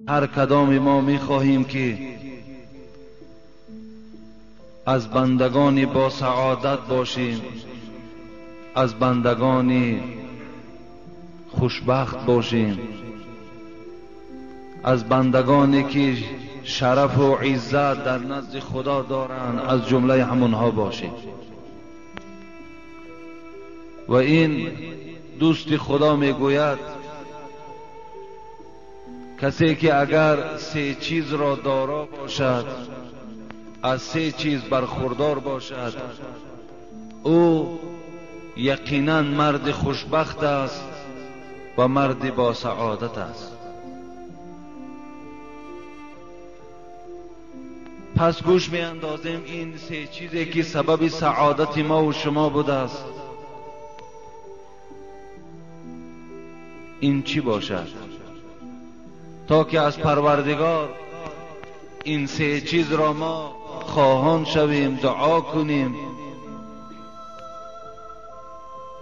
هر کدام ما می‌خواهیم که از بندگان با سعادت باشیم، از بندگان خوشبخت باشیم، از بندگانی که شرف و عزت در نزد خدا دارند از جمله همونها باشیم. و این دوست خدا میگوید کسی که اگر سه چیز را دارا باشد، از سه چیز برخوردار باشد، او یقینا مرد خوشبخت است و مرد با سعادت است. پس گوش می اندازیم این سه چیزی که سبب سعادت ما و شما بوده است، این چی باشد، تا که از پروردگار این سه چیز را ما خواهان شویم، دعا کنیم.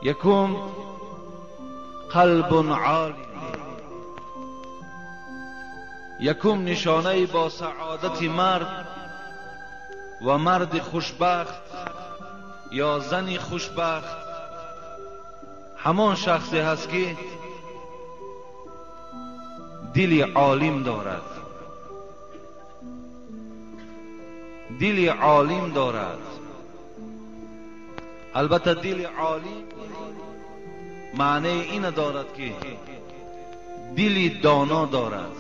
یکم قلب عالی، یکم نشانه با سعادت مرد و مرد خوشبخت یا زنی خوشبخت همان شخصی هست که دلی عالم دارد، دلی عالم دارد. البته دل عالم معنی این دارد که دلی دانا دارد،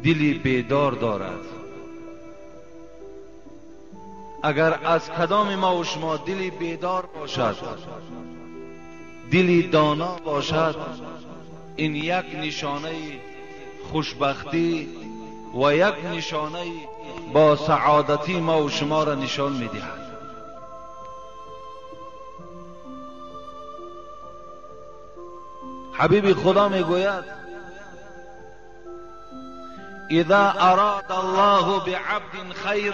دلی بیدار دارد. اگر از کدام ما و شما دلی بیدار باشد، دلی دانا باشد، این یک نشانه خوشبختی و یک نشانه با سعادتی ما و شما را نشان می‌دهد. حبیب خدا میگوید اذا اراد الله بعبد خیر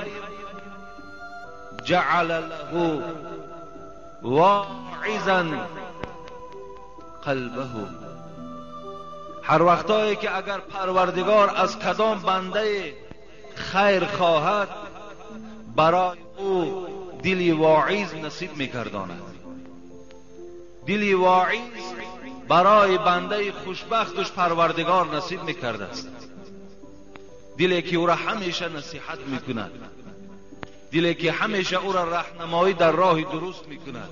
جعل له واعظا قلبه. هر وقتایی که اگر پروردگار از کدام بنده خیر خواهد، برای او دلی واعظ نصیب می‌گرداند. دلی واعظ برای بنده خوشبختش پروردگار نصیب می‌کرده است. دلی که او را همیشه نصیحت می‌کند، دلی که همیشه او را راهنمایی در راه درست می‌کند.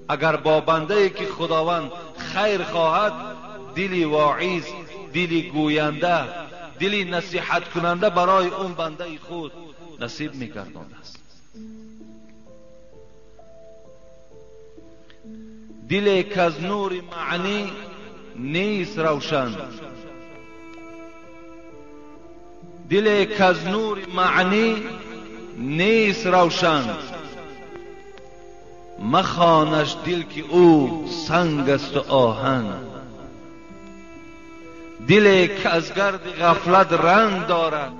اگر با بنده که خداوند خیر خواهد، دلی واعظ، دلی گوینده، دلی نصیحت کننده برای اون بنده خود نصیب می‌گردانده است. دلی که از نور معنی نیست روشن، دلی که از نور معنی نیست روشن، مخوانش دل که او سنگ است و آهن. دلی که از گرد غفلت رنگ دارد،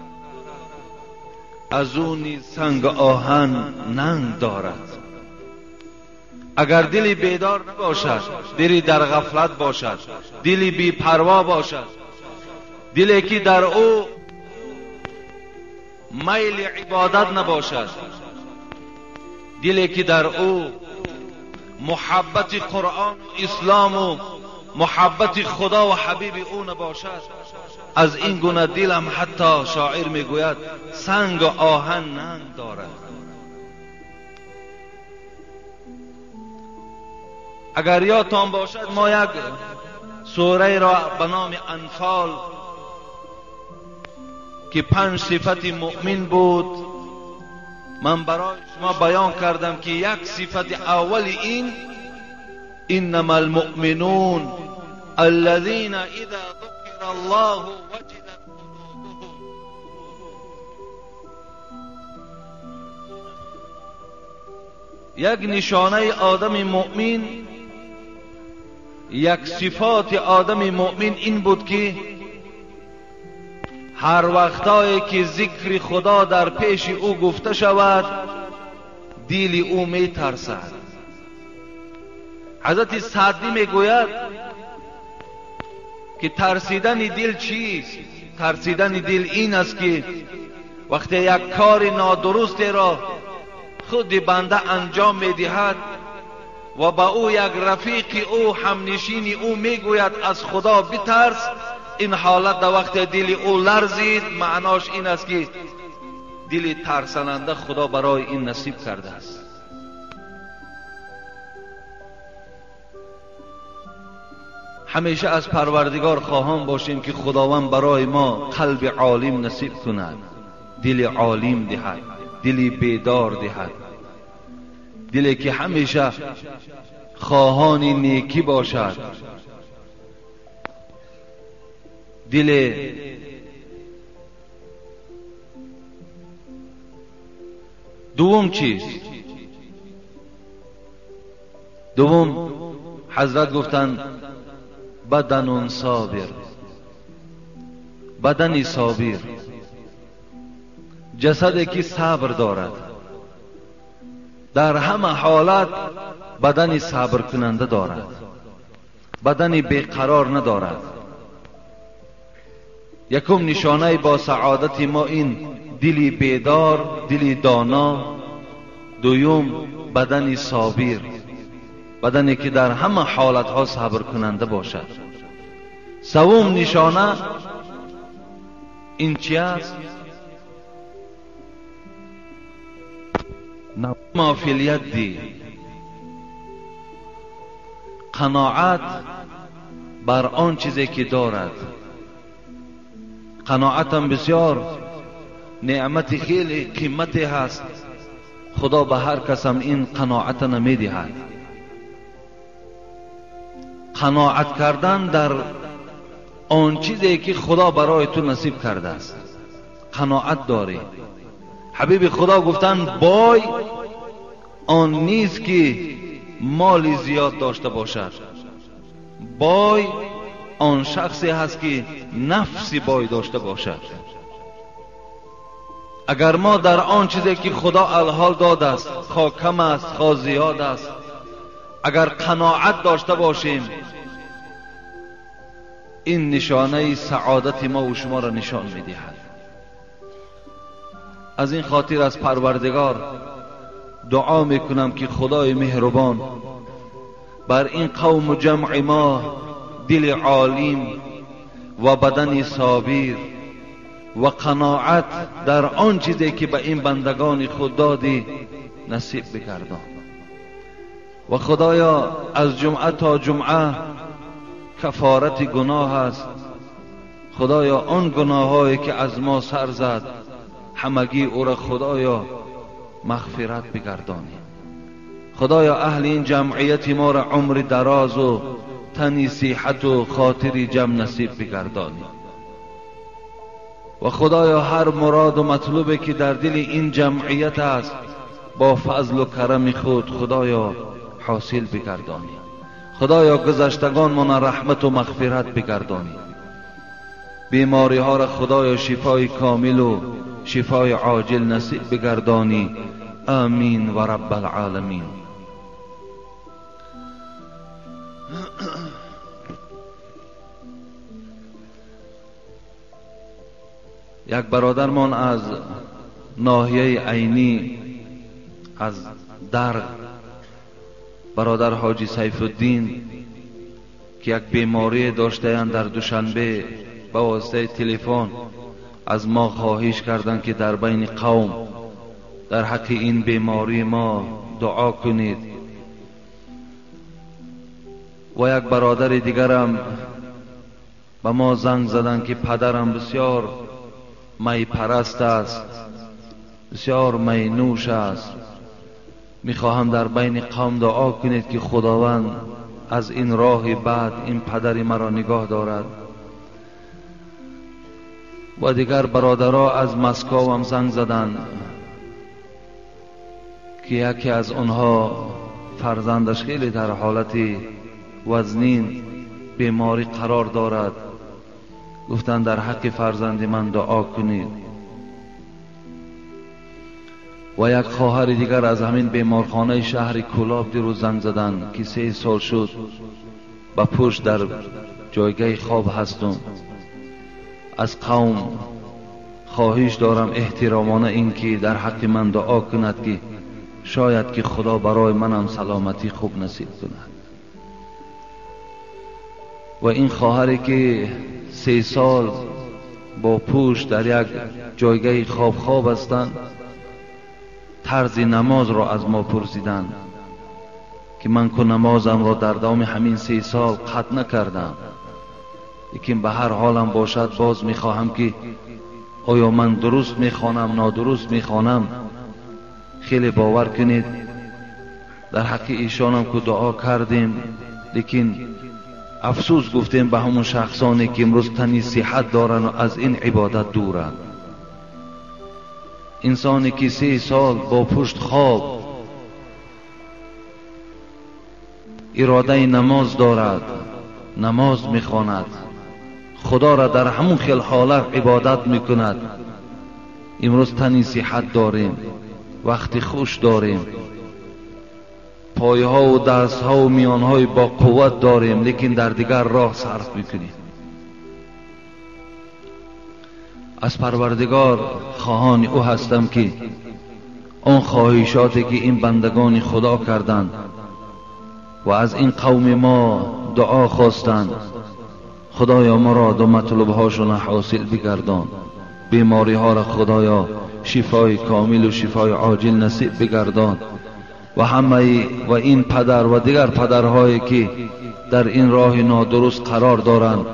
از اون سنگ آهن ننگ دارد. اگر دلی بیدار نباشد، دلی در غفلت باشد، دلی بی پروا باشد، دلی که در او میل عبادت نباشد، دلی که در او محبت قرآن و اسلام و محبت خدا و حبیب او نباشد، از این گونه دل هم حتی شاعر میگوید سنگ و آهن ننگ دارد. اگر یادتان باشد ما یک سوره را به نام انفال که 5 صفت مؤمن بود، من برای شما بیان کردم که یک صفت اول این انما المؤمنون الذين اذا ذكر الله وجلت قلوبهم. یک نشانه آدم مؤمن، یک صفات آدم مؤمن این بود که هر وقتایی که ذکر خدا در پیش او گفته شود، دل او می ترسد. حضرت سعدی میگوید که ترسیدن دل چیست؟ ترسیدن دل این است که وقتی یک کار نادرستی را خود بنده انجام میدهد و با او یک رفیق او همنشین او میگوید از خدا بترس، این حالت در وقت دل او لرزید، معناش این است که دل ترسننده خدا برای این نصیب کرده است. همیشه از پروردگار خواهان باشیم که خداوند برای ما قلب عالم نصیب کند، دل عالم دهد، دل بیدار دهد، دلی که همیشه خواهان نیکی باشد، دل دوم چیست؟ دوم حضرت گفتند بدن صابر، بدن صابر، جسدی که صبر دارد، در همه حالت بدن صبر کننده دارد، بدن بیقرار ندارد. یکم نشانه با سعادت ما این دلی بیدار، دلی دانا. دوم بدن صابر، بدنی که در همه حالتها صبر کننده باشد. سوم نشانه این چی است؟ ما فی الید، قناعت بر آن چیزی که دارد. قناعتم بسیار نعمت خیلی قیمتی هست، خدا به هر کسم این قناعت نمیدهد. قناعت کردن در آن چیزی که خدا برای تو نصیب کرده است، قناعت داری. حبیب خدا گفتند بای آن نیست که مال زیاد داشته باشد، بای آن شخصی هست که نفسی بای داشته باشد. اگر ما در آن چیزی که خدا الحال داده است، خواه کم است خواه زیاد است، اگر قناعت داشته باشیم، این نشانه سعادت ما و شما را نشان می‌دهد. از این خاطر از پروردگار دعا میکنم که خدای مهربان بر این قوم و جمع ما دل عالم و بدن صابر و قناعت در آن چیزی که به این بندگان خود دادی نصیب بگردان. و خدایا از جمعه تا جمعه کفارت گناه است. خدایا آن گناهایی که از ما سر زد همگی او را خدایا مغفرت بگردانی. خدایا اهل این جمعیت ما را عمر دراز و تنی صحت و خاطری جمع نصیب بگردانی. و خدایا هر مراد و مطلوبی که در دل این جمعیت است با فضل و کرم خود خدایا حاصل بگردانی. خدایا گذشتگان من رحمت و مغفرت بگردانی. بیماری ها را خدایا شفای کامل و شفای عاجل نصیب بگردانی. آمین و رب العالمین. یک برادرمان از ناحیه عینی از درگ، برادر حاجی سیف الدین که یک بیماری داشته‌اند، در دوشنبه با واسطه تلفن از ما خواهش کردند که در بین قوم در حق این بیماری ما دعا کنید. و یک برادر دیگرم به ما زنگ زدند که پدرم بسیار می پرست است، بسیار می نوش است، میخواهم در بین قوم دعا کنید که خداوند از این راه بعد این پدر مرا نگاه دارد. و دیگر برادرها از مسکو هم زنگ زدند که یکی از آنها فرزندش خیلی در حالت وزنین بیماری قرار دارد، گفتند در حق فرزند من دعا کنید. و یک خواهر دیگر از همین بیمارخانه شهر کولاب دیروز زنگ زدن که 3 سال شد با پشت در جایگاه خواب هستم. از قوم خواهش دارم احترامانه این که در حق من دعا کند که شاید که خدا برای منم سلامتی خوب نصیب کند. و این خواهری که 3 سال با پوشت در یک جایگاه خواب هستند، طرز نماز را از ما پرسیدند که من که نمازم را در دوام همین 3 سال قطع نکردم، لیکن به هر حالم باشد باز میخواهم که آیا من درست میخوانم نادرست میخوانم. خیلی باور کنید در حق ایشانم که دعا کردیم، لیکن افسوس گفتیم به همون شخصانی که امروز تنی صحت دارن و از این عبادت دورن. انسانی که 3 سال با پشت خواب اراده نماز دارد، نماز میخواند، خدا را در همون خیل حالت عبادت میکند، امروز تنی صحت داریم، وقت خوش داریم، پایه ها و دست ها و میان های با قوت داریم، لیکن در دیگر راه صرف میکنیم. از پروردگار خواهان او هستم که آن خواهشاتی که این بندگان خدا کردند و از این قوم ما دعا خواستند، خدایا مراد و مطلوب هاشون حاصل بگردان. بیماری ها را خدایا شفای کامل و شفای عاجل نصیب بگردان. و همه و این پدر و دیگر پدرهایی که در این راه نادرست قرار دارند،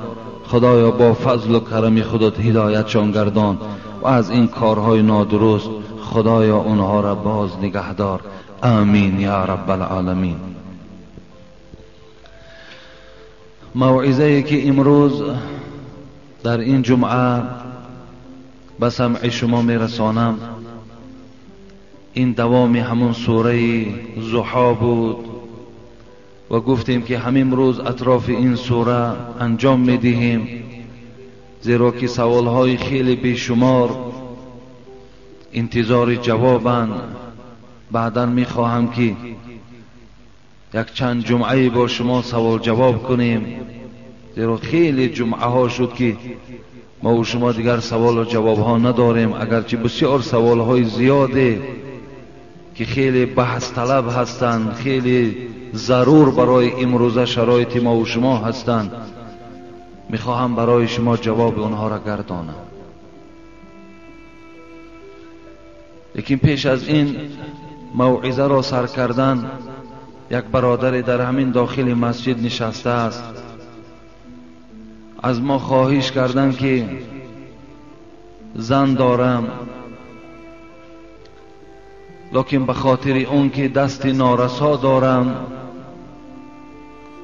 خدایا با فضل و کرم خودت هدایتشان گردان و از این کارهای نادرست خدایا اونها را باز نگهدار. آمین یا رب العالمین. موعظه‌ای که امروز در این جمعه به سمع شما میرسانم، این دوام همون سوره ضحی بود و گفتیم که همین روز اطراف این سوره انجام میدهیم، زیرا که سوالهای خیلی بیشمار انتظار جوابن. بعدا میخواهم که یک چند جمعه با شما سوال جواب کنیم، زیرا خیلی جمعه ها شد که ما و شما دیگر سوال و جواب ها نداریم، اگرچه بسیار سوال های زیاده که خیلی بحث طلب هستند، خیلی ضرور برای امروزه شرایط ما و شما هستند. میخواهم برای شما جواب اونها را گردانم. لیکن پیش از این موعظه را سر کردن، یک برادر در همین داخل مسجد نشسته است، از ما خواهش کردن که زن دارم، لیکن به خاطر اون که دست نارسا دارم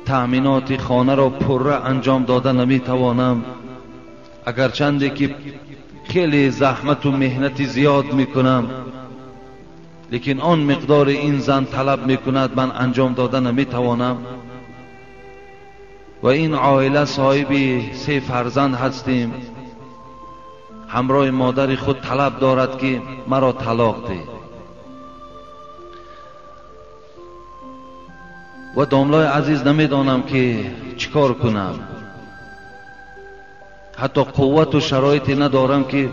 تأمینات خانه را پره انجام داده نمیتوانم، اگرچنده که خیلی زحمت و مهنت زیاد میکنم، لیکن آن مقدار این زن طلب میکند من انجام داده نمیتوانم. و این عائله صاحب 3 فرزند هستیم، همراه مادر خود طلب دارد که مرا طلاق ده و داملای عزیز نمیدانم که چیکار کنم. حتی قوت و شرایطی ندارم که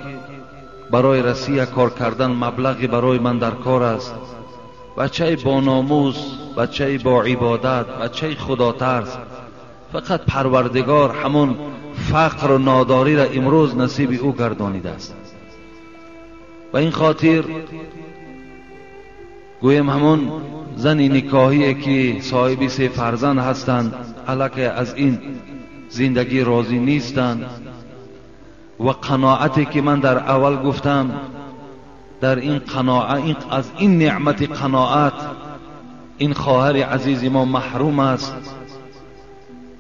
برای رسیه کار کردن مبلغی برای من در کار است. بچه با ناموس، بچه با عبادت، بچه خدا ترس، فقط پروردگار همون فقر و ناداری را امروز نصیب او گردانیده است. و این خاطر گویم همون زن نکاحی که صاحب 3 فرزند هستند الکه از این زندگی راضی نیستند و قناعتی که من در اول گفتم، در این قناعت، از این نعمت قناعت این خواهر عزیز ما محروم است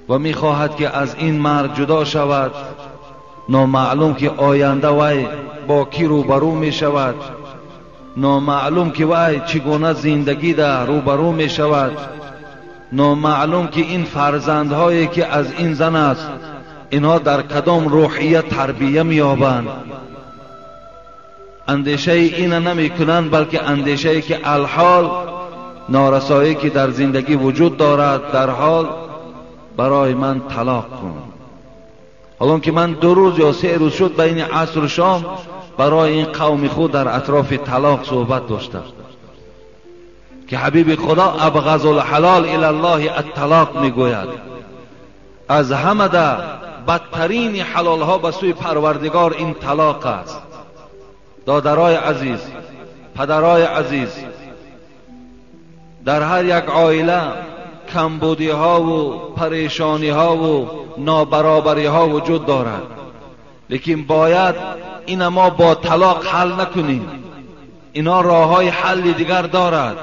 و میخواهد که از این مرد جدا شود. نامعلوم که آینده وی با کی روبرو می شود، نامعلوم که وی چگونه زندگی در روبرو می شود، نامعلوم که این فرزندهایی که از این زن است اینها در کدام روحیت تربیه می یابند. اندیشه این نمی کنند، بلکه اندیشه ای که الحال نارسایی که در زندگی وجود دارد در حال برای من طلاق کن. حالا که من 2 روز یا 3 روز شد بین عصر و شام برای این قوم خود در اطراف طلاق صحبت داشتم که حبیب خدا ابغض الحلال الی الله الطلاق میگوید، از همه بدترین حلال ها به سوی پروردگار این طلاق است. دادرای عزیز، پدرای عزیز، در هر یک عائله کمبودی ها و پریشانی ها و نابرابری ها وجود دارد، لیکن باید این ما با طلاق حل نکنیم. اینا راه های حل دیگر دارد.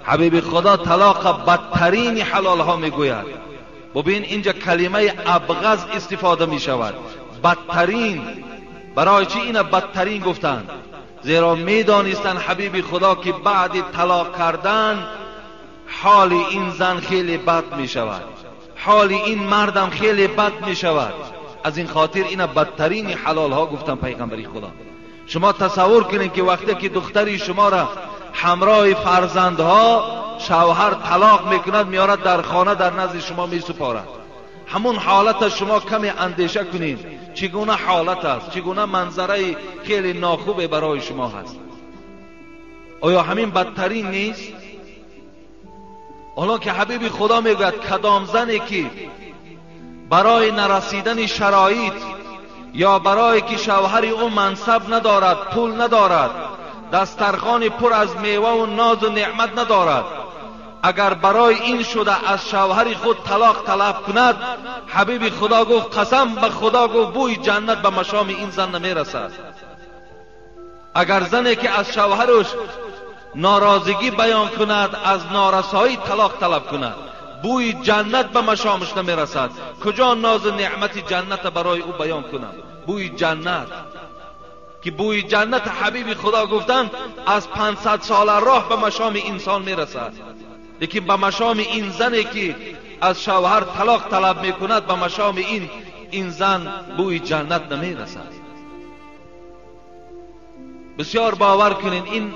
حبیب خدا طلاق بدترین حلال ها میگوید. ببین اینجا کلمه ابغض استفاده می شود، بدترین. برای چی این بدترین گفتند؟ زیرا می دانستند حبیب خدا که بعد طلاق کردن حال این زن خیلی بد می شود، حال این مردم خیلی بد می شود. از این خاطر این بدترین حلال ها گفتن پیغمبری خدا. شما تصور کنید که وقتی که دختری شما را همراه فرزندها شوهر طلاق میکند میارد در خانه در نزد شما میسپارد، همون حالت شما کمی اندیشه کنید چگونه حالت است، چگونه منظره خیلی ناخوبه برای شما هست. آیا همین بدترین نیست؟ حالا که حبیب خدا میگوید کدام زنی که برای نرسیدن شرایط یا برای که شوهر او منصب ندارد، پول ندارد، دسترخوان پر از میوه و ناز و نعمت ندارد، اگر برای این شده از شوهر خود طلاق طلب کند، حبیب خدا گفت قسم به خدا گفت بوی جنت به مشام این زن نمیرسد. اگر زنی که از شوهرش ناراضگی بیان کند، از نارسایی طلاق طلب کند، بوی جنت به مشامش نمیرسد. کجا ناز و نعمت جنت برای او بیان کنم؟ بوی جنت که بوی جنت حبیب خدا گفتن از 500 سال راه به مشام انسان میرسد، لیکن به مشام این زنی که از شوهر طلاق طلب میکند به مشام این زن بوی جنت نمیرسد. بسیار باور کنین این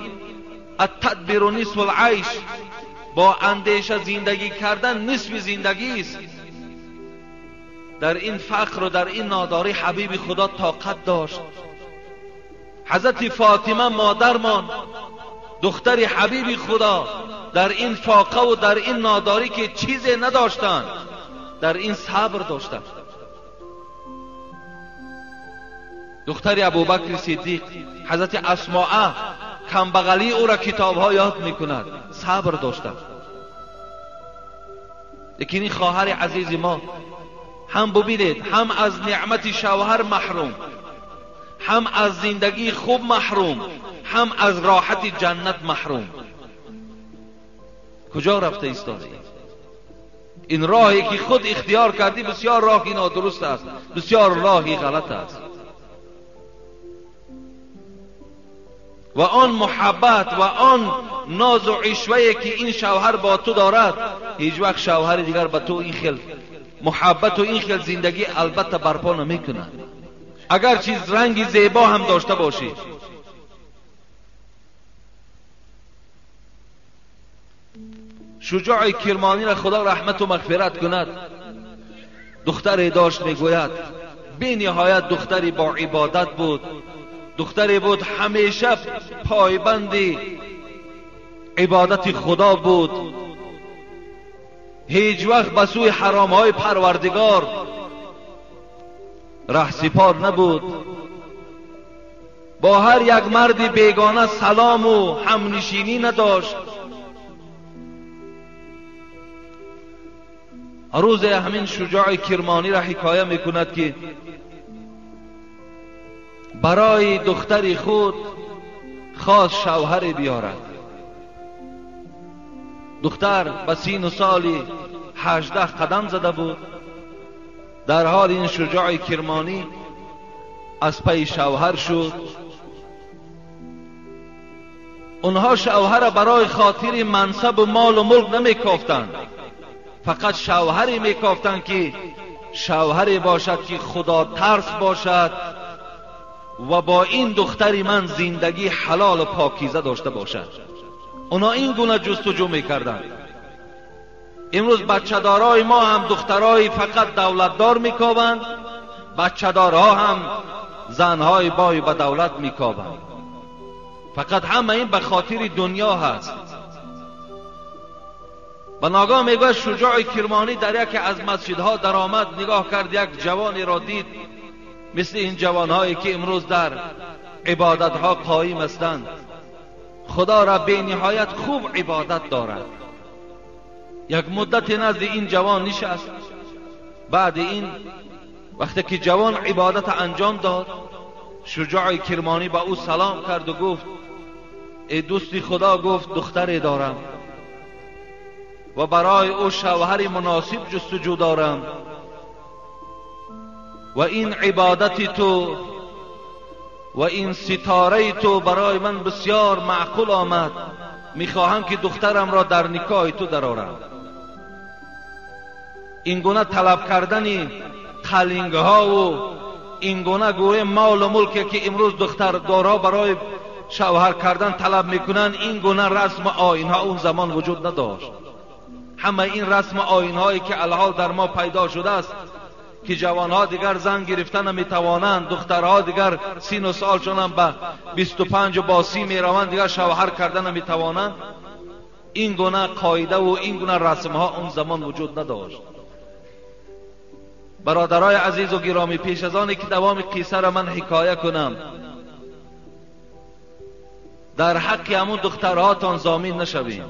التدبیر نصف العیش، با اندیشه زندگی کردن نصف زندگی است. در این فقر و در این ناداری حبیب خدا طاقت داشت. حضرت فاطمه مادرمان دختر حبیب خدا در این فاقه و در این ناداری که چیزی نداشتند، در این صبر داشتند. دختر ابوبکر صدیق حضرت اسماء کمبغلی او را کتاب ها یاد میکند، صبر داشتند. لیکن این خواهر عزیز ما هم ببینید، هم از نعمت شوهر محروم، هم از زندگی خوب محروم، هم از راحت جنت محروم. کجا رفته ایستاده؟ این راهی که خود اختیار کردی بسیار راهی نادرست است، بسیار راهی غلط است. و آن محبت و آن ناز و عشوه‌ای که این شوهر با تو دارد، هیچ وقت شوهر دیگر به تو این خیل محبت و این خیل زندگی البته برپا نمی‌کند، اگر چیز رنگی زیبا هم داشته باشی. شجاع کرمانی را خدا رحمت و مغفرت کند، دختری داشت میگوید بی نهایت دختری با عبادت بود، دختری بود همیشه پایبند عبادت خدا بود، هیچ وقت به سوی حرام های پروردگار رهسپار نبود، با هر یک مرد بیگانه سلام و همنشینی نداشت. روز همین شجاع کرمانی را حکایه میکند که برای دختری خود خواست شوهری بیارد. دختر به سین و سالی 18 قدم زده بود، در حال این شجاع کرمانی از پی شوهر شد. اونها شوهر برای خاطر منصب و مال و ملک نمیکافتند، فقط شوهری میکافتند که شوهری باشد که خدا ترس باشد، و با این دختری من زندگی حلال و پاکیزه داشته باشد. اونا این گونه جستجو میکردند. امروز بچه‌دارای ما هم دخترای فقط دولتدار میکابند، بچه‌دارها هم زنهای بای به دولت میکابند. فقط همه این به خاطر دنیا هست. و ناگاه میگوید شجاع کرمانی در یکی از مسجدها در آمد، نگاه کرد یک جوانی را دید مثل این جوانهایی که امروز در عبادتها قایم هستند، خدا را به نهایت خوب عبادت دارد. یک مدت نزد این جوان نشست. بعد این وقتی که جوان عبادت انجام داد، شجاع کرمانی با او سلام کرد و گفت ای دوستی خدا، گفت دختری دارم و برای او شوهر مناسب جستجو دارم و این عبادت تو و این ستاره تو برای من بسیار معقول آمد. میخواهم که دخترم را در نکاح تو درآورم. این گونه طلب کردن قلنگ ها و این گونه گوی مال و ملکی که امروز دختردارها برای شوهر کردن طلب میکنن، این گونه رسم آیین ها اون زمان وجود نداشت. همه این رسم آیین هایی که الحال در ما پیدا شده است که جوانها دیگر زن گرفتن نمیتوانند، دخترها دیگر سین و سالشون هم به 25 و با 30 میروند، دیگر شوهر کردن نمیتوانند، این گونه قاعده و این گونه رسم ها اون زمان وجود نداشت. برادرای عزیز و گرامی، پیش از آنی که دوام قصه را من حکایه کنم، در حق همون دخترهاتان ضامن نشویم.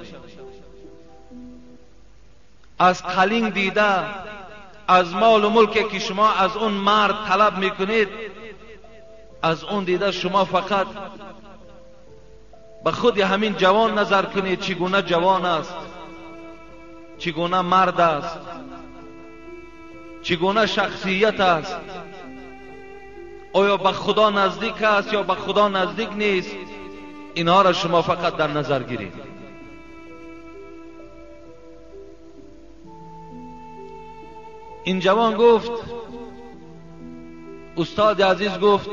از قلنگ دیده، از مال و ملکی که شما از اون مرد طلب میکنید، از اون دیده شما فقط به خود همین جوان نظر کنید، چگونه جوان است، چگونه مرد است، چگونه شخصیت است، آیا به خدا نزدیک است یا به خدا نزدیک نیست. اینها را شما فقط در نظر گیرید. این جوان گفت، استاد عزیز گفت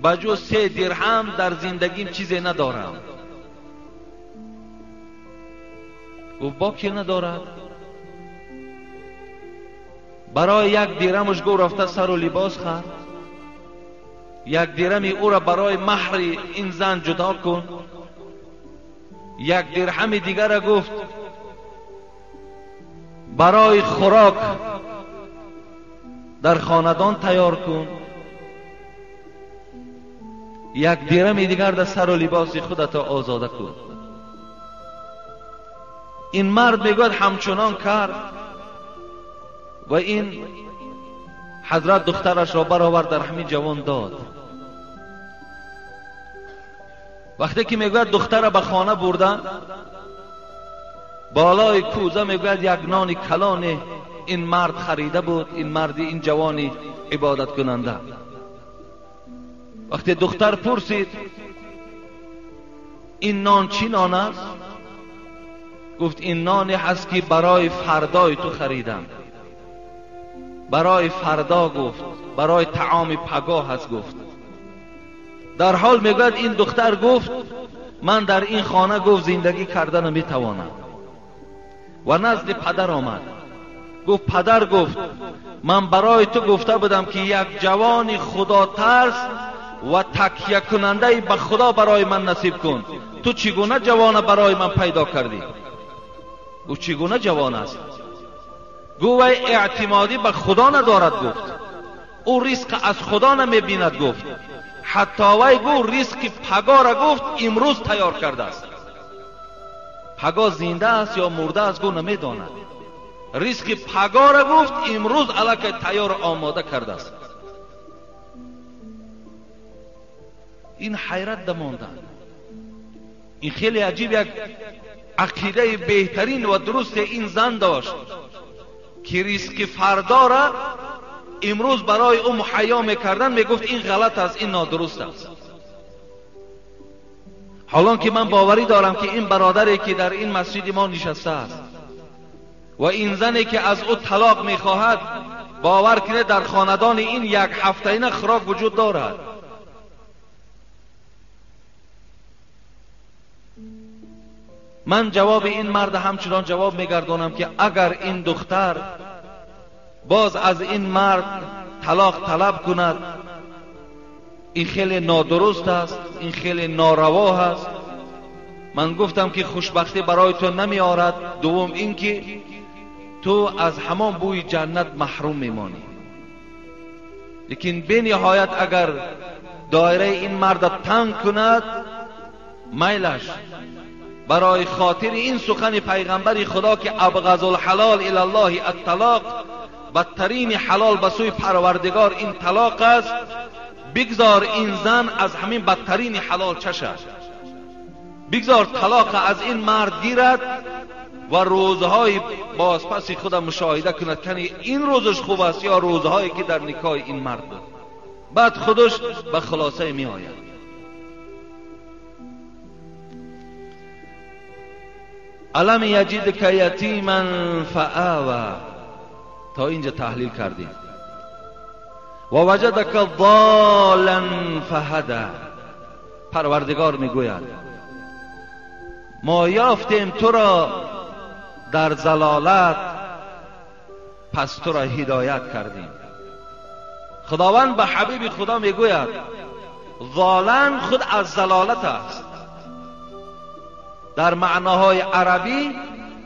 بجز 3 درهم در زندگیم چیزی ندارم. گفت با کی ندارد؟ برای 1 درهمش گفت رفته سر و لباس خرد. 1 درهمی او را برای مهر این زن جدا کن. 1 درهم دیگر را گفت برای خوراک در خاندان تیار کن. 1 درهم دیگر در سر و لباس خودت آزاده کن. این مرد میگوید همچنان کرد و این حضرت دخترش را برآورد در همین جوان داد. وقتی که میگوید دختر را به خانه بردن، بالای کوزه میگوید 1 نان کلان این مرد خریده بود، این مردی، این جوانی عبادت کننده. وقتی دختر پرسید این نان چی نان است؟ گفت این نانی هست که برای فردای تو خریدم. برای فردا گفت، برای طعام پگاه هست گفت. در حال میگوید این دختر گفت من در این خانه گفت زندگی کردن میتوانم و نزد پدر آمد. گفت پدر، گفت من برای تو گفته بودم که 1 جوان خدا ترس و تکیه کننده به خدا برای من نصیب کن. تو چگونه جوان برای من پیدا کردی؟ گفت چگونه جوان است؟ گفت اعتمادی به خدا ندارد. گفت او رزق از خدا نمیبیند. گفت حتی وی گفت رزق پگاه را گفت امروز تیار کرده است. پگاه زنده است یا مرده است گفت نمیداند. رزق پگاه را گفت امروز الکی تیار آماده کرده است. این حیرت دمانده. این خیلی عجیب یک عقیده بهترین و درست این زن داشت که رزق فردا را امروز برای او مهیا میکردن. میگفت این غلط است، این نادرست است. حالان که من باوری دارم که این برادری که در این مسجد ما نشسته است و این زنی که از او طلاق میخواهد، باور کنید در خاندان این 1 هفته خوراک وجود دارد. من جواب این مرد همچنان جواب میگردانم که اگر این دختر باز از این مرد طلاق طلب کند، این خیلی نادرست است، این خیلی ناروا است. من گفتم که خوشبختی برای تو نمی آرد. دوم این که تو از همان بوی جنت محروم میمانی. لیکن به نهایت اگر دایره این مرد تنگ کند، میلش برای خاطر این سخن پیغمبر خدا که ابغض الحلال الی الله الطلاق، بدترین حلال به سوی پروردگار این طلاق است، بگذار این زن از همین بدترین حلال چشد، بگذار طلاق از این مرد گیرد و روزهای بازپس خود مشاهده کند که این روزش خوب است یا روزهایی که در نکاح این مرد بود. بعد خودش به خلاصه می آید. الم یجدک یتیما فآوی، تا اینجا تحلیل کردیم. و وجدک ضالا فهدی. پروردگار میگوید ما یافتیم تو را در ضلالت، پس تو را هدایت کردیم. خداوند به حبیب خدا میگوید ضالا خود از ضلالت است. در معناهای عربی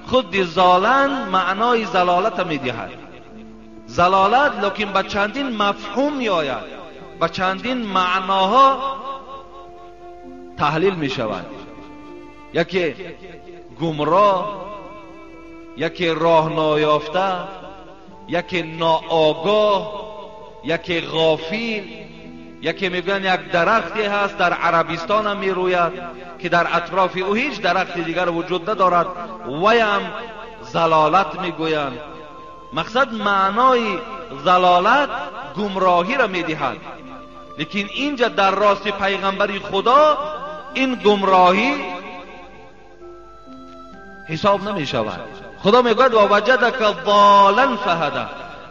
خود ضالا معنای ضلالت میدهد. ضلالت لیکن به چندین مفهوم میآید، به چندین معناها تحلیل می شود. یکی گمراه، یکی راه نایافته، یکی ناآگاه، یکی غافل. یکی میگن یک درختی هست در عربستان هم میروید که در اطراف او هیچ درخت دیگر وجود ندارد، ویم ضلالت میگویند. مقصد معنای ضلالت گمراهی را میدهد. لیکن اینجا در راست پیغمبری خدا این گمراهی حساب نمی شود. خدا میگوید و وجدک ضالا فهدی،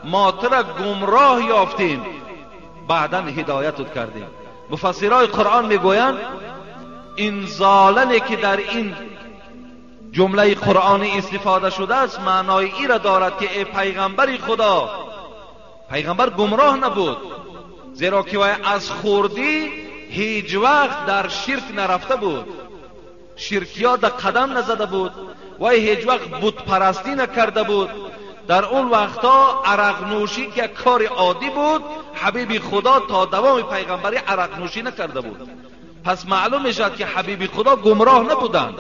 ما تو را گمراه یافتیم بعدا هدایتت کردیم. مفسرای قرآن میگویند این ضالنی که در این جمله قرآنی استفاده شده است معنای ای را دارد که ای پیغمبری خدا، پیغمبر گمراه نبود، زیرا که وی از خوردی هیچ وقت در شرک نرفته بود، شرکیات قدم نزده بود، وی هیچ وقت بت پرستی نکرده بود. در اون وقتا عرق نوشی که کار عادی بود، حبیب خدا تا دوام پیغمبری عرق نوشی نکرده بود. پس معلوم میشد که حبیب خدا گمراه نبودند،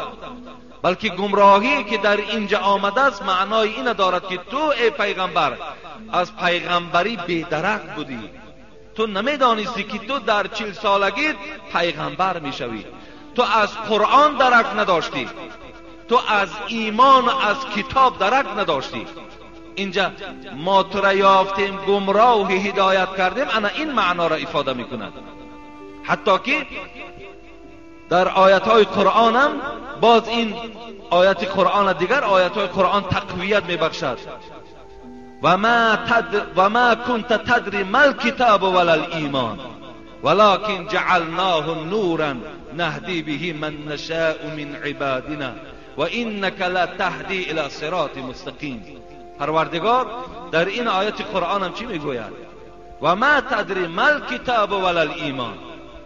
بلکه گمراهی که در اینجا آمده است معنای این دارد که تو ای پیغمبر از پیغمبری بی‌درک بودی. تو نمیدانستی که تو در 40 سالگی پیغمبر میشوی. تو از قرآن درک نداشتی، تو از ایمان و از کتاب درک نداشتی. اینجا ما تو را یافتیم گمراه و هدایت کردیم، انا این معنا را افاده میکند. حتی که در آیاتهای قرآن هم باز این آیات قرآن دیگر آیاتهای قرآن تقویت میبخشد. و ما كنت تدری ما الكتاب ولا الایمان ولكن جعلناه نورا نهدی به من نشاء من عبادنا و انك لتهدی الى صراط مستقیم. پروردگار در این آیات قرآن هم چی میگوید؟ و ما تدری ما الکتاب ولا الایمان.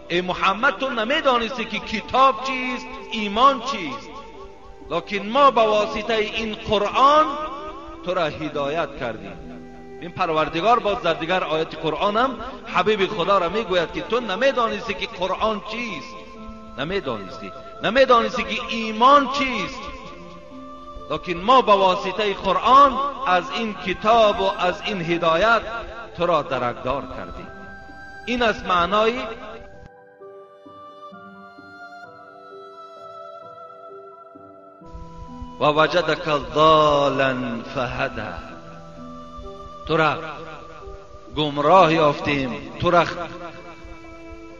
ای محمد تو نمیدانستی که کتاب چیست، ایمان چیست، لیکن ما با واسطه این قرآن تو را هدایت کردیم. این پروردگار باز در دیگر آیات قرآن هم حبیب خدا را میگوید که تو نمیدانستی که قرآن چیست، نمیدانستی که ایمان چیست، لیکن ما با واسطه قرآن از این کتاب و از این هدایت تو را درکدار کردیم. این از معنای و وجدک ضالا فهدی. تو را گمراه یافتیم، تو را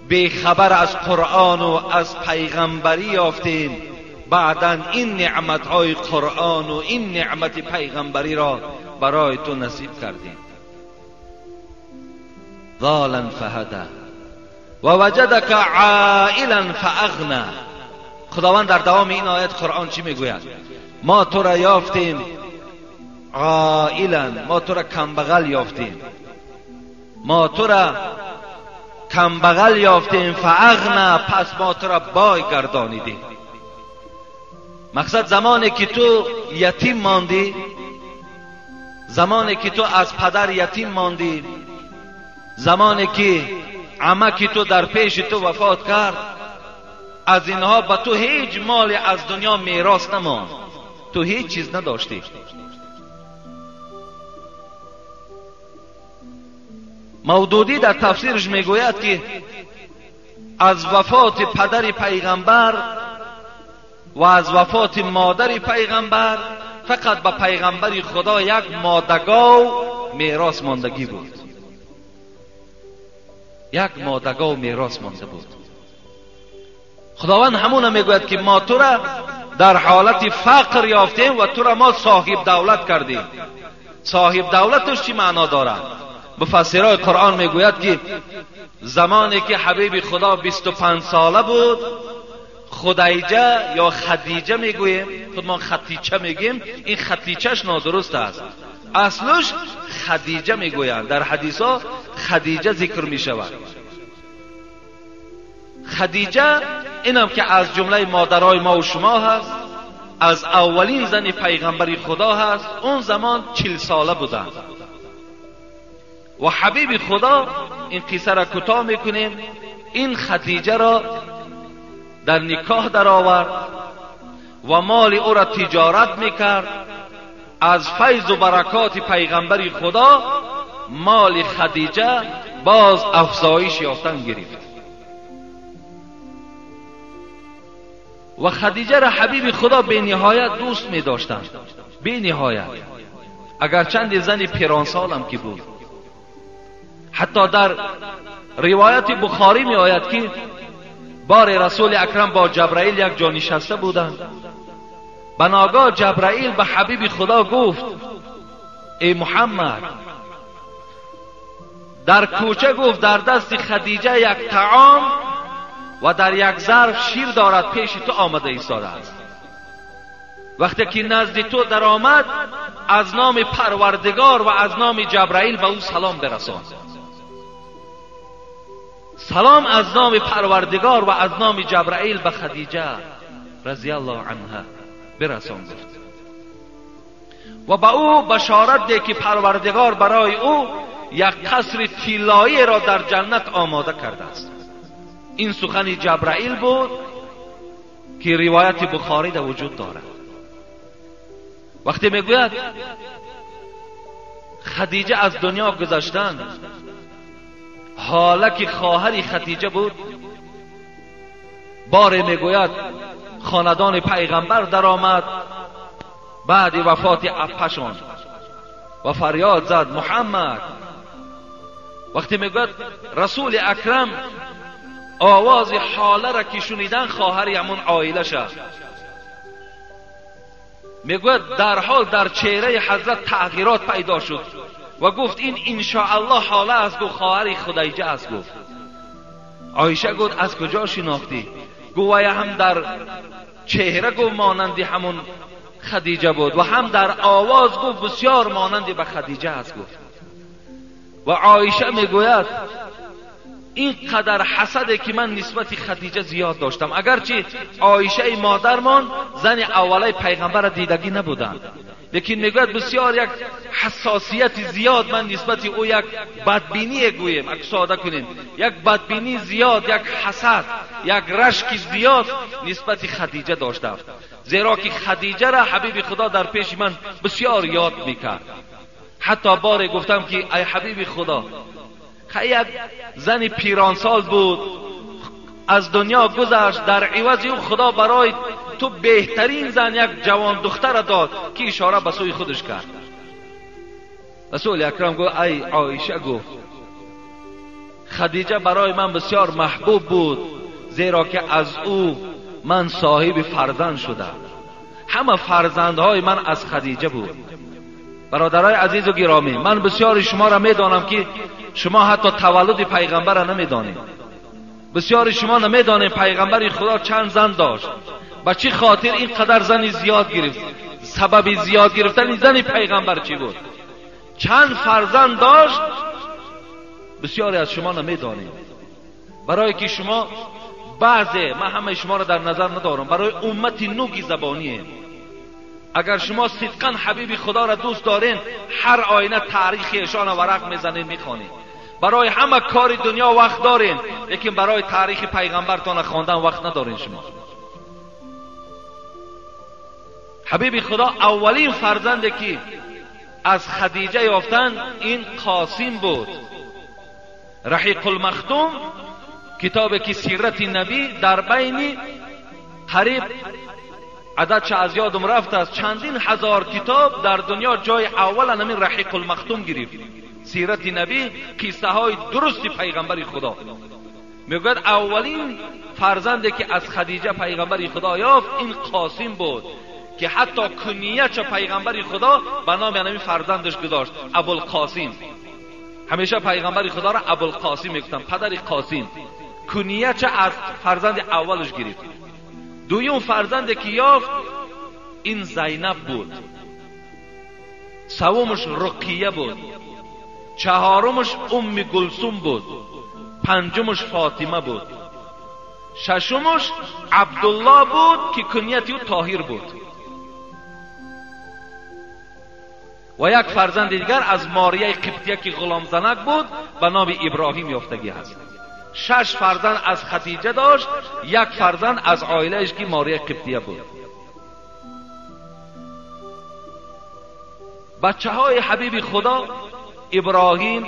بیخبر از قرآن و از پیغمبری یافتیم، بعداً این نعمتهای قرآن و این نعمت پیغمبری را برای تو نصیب کردیم. ضالا فهدی و وجدک عائلا فاغنی. خداوند در دوام این آیت قرآن چی میگوید؟ ما تو را یافتیم عائلا، ما تو را کمبغل یافتیم، ما تو را کمبغل یافتیم، فاغنا، پس ما تو را بای گردانیدیم. مقصد زمانی که تو یتیم ماندی، زمانی که تو از پدر یتیم ماندی، زمانی که عمکی تو در پیش تو وفات کرد، از اینها به تو هیچ مالی از دنیا میراث نماند، تو هیچ چیز نداشتی. مودودی در تفسیرش میگوید که از وفات پدر پیغمبر و از وفات مادر پیغمبر فقط به پیغمبر خدا یک مادگاو میراث ماندگی بود، یک مادگاو میراث مانده بود. خداوند همون میگوید که ما تو را در حالت فقر یافتیم و تو را ما صاحب دولت کردیم. صاحب دولتش چی معنا داره؟ مفسرای قرآن میگوید که زمانی که حبیب خدا 25 ساله بود، خدیجه یا خدیجه میگویم، خود ما خدیجه میگیم، این خدیجهش نادرست است، اصلش خدیجه میگویند. در حدیث ها خدیجه ذکر میشود. خدیجه اینم که از جمله مادرای ما و شما هست، از اولین زن پیغمبر خدا هست. اون زمان 40 ساله بودند و حبیب خدا، این قصه را کوتاه میکنیم، این خدیجه را در نکاح در آورد و مال او را تجارت میکرد. از فیض و برکات پیغمبر خدا مال خدیجه باز افزایش یافتن گرفت و خدیجه را حبیب خدا به نهایت دوست می داشتند، به نهایت، اگرچند زن پیرانسال هم که بود. حتی در روایت بخاری می آید که بار رسول اکرم با جبرائیل یک جا نشسته بودند. بناگاه جبرائیل به حبیب خدا گفت ای محمد، در کوچه گفت در دست خدیجه یک طعام و در یک ظرف شیر دارد، پیش تو آمده ایستاده است. وقتی که نزد تو در آمد، از نام پروردگار و از نام جبرائیل به او سلام برسان. سلام از نام پروردگار و از نام جبرائیل به خدیجه رضی الله عنها برسان گفت و به او بشارت ده که پروردگار برای او یک قصر طلایی را در جنت آماده کرده است. این سخن جبرائیل بود که روایت بخاری در وجود دارد. وقتی میگوید خدیجه از دنیا گذشتند، حالا که خواهر خدیجه بود، بار میگوید خاندان پیغمبر در آمد بعد وفات اپشان و فریاد زد محمد. وقتی میگوید رسول اکرم آواز حاله را که شنیدن، خواهر همون عائله شد، میگوید در حال در چهره حضرت تغییرات پیدا شد و گفت این انشاءالله حاله است. گفت خواهر خدیجه است. گفت عایشه گفت از کجا شناختی؟ گویا هم در چهره گفت مانندی همون خدیجه بود و هم در آواز گفت بسیار مانندی به خدیجه است. گفت و عایشه میگوید این قدر حسده که من نسبت خدیجه زیاد داشتم، اگرچه عایشه مادرمان زن اوله پیغمبر دیدگی نبودند، لیکن میگوید بسیار یک حساسیت زیاد من نسبت او، یک بدبینی گویم، اگه ساده کنیم، یک بدبینی زیاد، یک حسد، یک رشک زیاد نسبت خدیجه داشتم، زیرا که خدیجه را حبیب خدا در پیش من بسیار یاد میکرد. حتی بار گفتم که ای حبیب خدا، یک زن پیرانسال بود، از دنیا گذشت، در عوض او خدا برای تو بهترین زن یک جوان دختر داد، که اشاره به سوی خودش کرد. رسول اکرم گفت ای عایشه، گفت خدیجه برای من بسیار محبوب بود، زیرا که از او من صاحب فرزند شدم. همه فرزندهای من از خدیجه بود. برادرای عزیز و گرامی، من بسیار شما را میدانم که شما حتی تولد پیغمبر را نمیدانید. بسیار شما نمیدانید پیغمبر خدا چند زن داشت. با چه خاطر اینقدر زن زیاد گرفت؟ سبب زیاد گرفتن زن پیغمبر چی بود؟ چند فرزند داشت؟ بسیاری از شما نمیدانید. برای که شما بعضی، من همه شما را در نظر ندارم، برای امت نوگی زبانیه. اگر شما صدقاً حبیب خدا را دوست دارین، هر آینه تاریخشان ورق میزنین میخوانین. برای همه کار دنیا وقت دارین، لیکن برای تاریخ پیغمبرتان خواندن وقت ندارین. شما حبیب خدا اولین فرزندی که از خدیجه یافتن این قاسم بود. رحیق المختوم کتابی که سیرت نبی در بین قریب عدد چه از یادم رفت است چندین هزار کتاب در دنیا جای اول همین رحیق المختوم گرفت. سیرت نبی، قصه های درست پیغمبر خدا. میگوید اولین فرزندی که از خدیجه پیغمبر خدا یافت این قاسم بود که حتی کنیه چه پیغمبر خدا به نام همین فرزندش گذاشت، ابوالقاسم. همیشه پیغمبر خدا را ابوالقاسم میگفتن، پدر قاسم. کنیه چه از فرزند اولش گرفت. دویم فرزندی که یافت این زینب بود. سومش رقیه بود. چهارمش ام گلثوم بود. پنجمش فاطمه بود. ششمش عبدالله بود که کنیت او طاهر بود. و یک فرزند دیگر از ماریه قبطیه که غلام زنک بود به نام ابراهیم یافتگی هست. 6 فرزند از خدیجه داشت، 1 فرزند از عائله‌اش که ماریه قبطیه بود. بچه های حبیب خدا ابراهیم،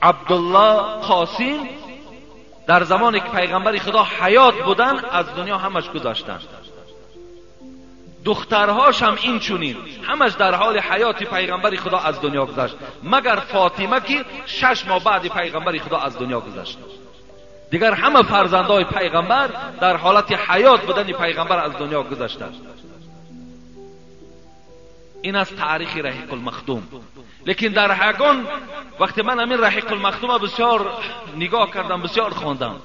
عبدالله، قاسم در زمانی که پیغمبر خدا حیات بودن از دنیا همش گذاشتن. دخترهاش هم این چونین، همش در حال حیات پیغمبر خدا از دنیا گذشت، مگر فاطمه که 6 ماه بعد پیغمبر خدا از دنیا گذشت. دیگر همه فرزندای پیغمبر در حالت حیات بودن پیغمبر از دنیا گذشتند. این از تاریخ رحیق المختوم. لیکن در هگان وقتی من همین رحیق المختوم بسیار نگاه کردم، بسیار خواندم،